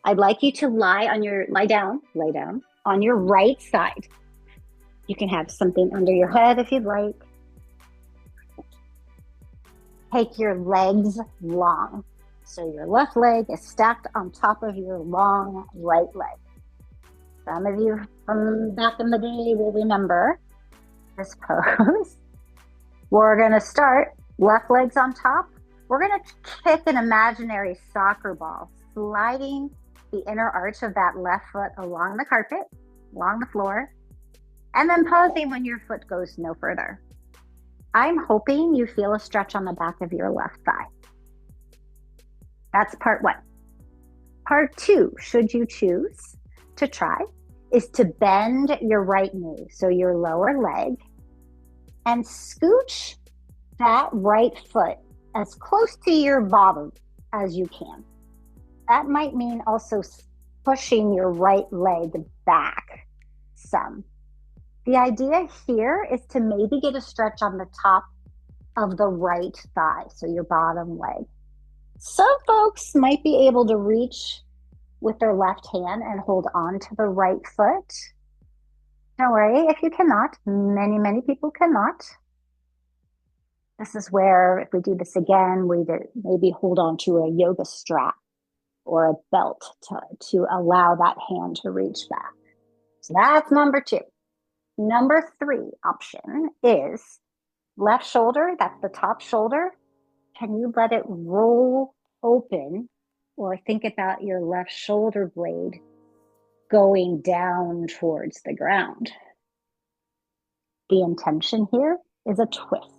I'd like you to lie down on your right side. You can have something under your head if you'd like. Take your legs long. So your left leg is stacked on top of your long right leg. Some of you from back in the day will remember this pose. We're going to start left legs on top. We're going to kick an imaginary soccer ball, sliding the inner arch of that left foot along the carpet, along the floor, and then pausing when your foot goes no further. I'm hoping you feel a stretch on the back of your left thigh. That's part one. Part two, should you choose to try, is to bend your right knee, so your lower leg, and scooch that right foot as close to your bottom as you can. That might mean also pushing your right leg back some. The idea here is to maybe get a stretch on the top of the right thigh, so your bottom leg. Some folks might be able to reach with their left hand and hold on to the right foot. Don't worry if you cannot. Many people cannot. This is where, if we do this again, we maybe hold on to a yoga strap or a belt to allow that hand to reach back. So that's number two. Number three option is left shoulder, that's the top shoulder. Can you let it roll open, or think about your left shoulder blade going down towards the ground? The intention here is a twist.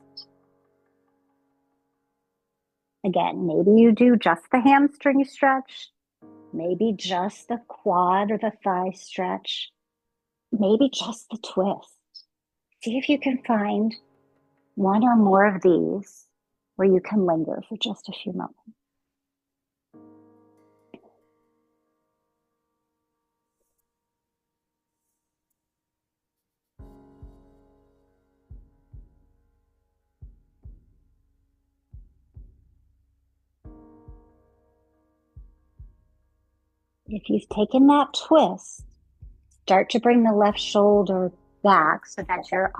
Again, maybe you do just the hamstring stretch, maybe just the quad or the thigh stretch, maybe just the twist. See if you can find one or more of these where you can linger for just a few moments. If you've taken that twist, start to bring the left shoulder back so that you're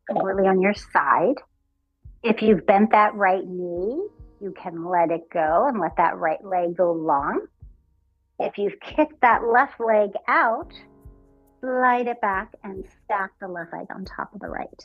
completely on your side. If you've bent that right knee, you can let it go and let that right leg go long. If you've kicked that left leg out, slide it back and stack the left leg on top of the right.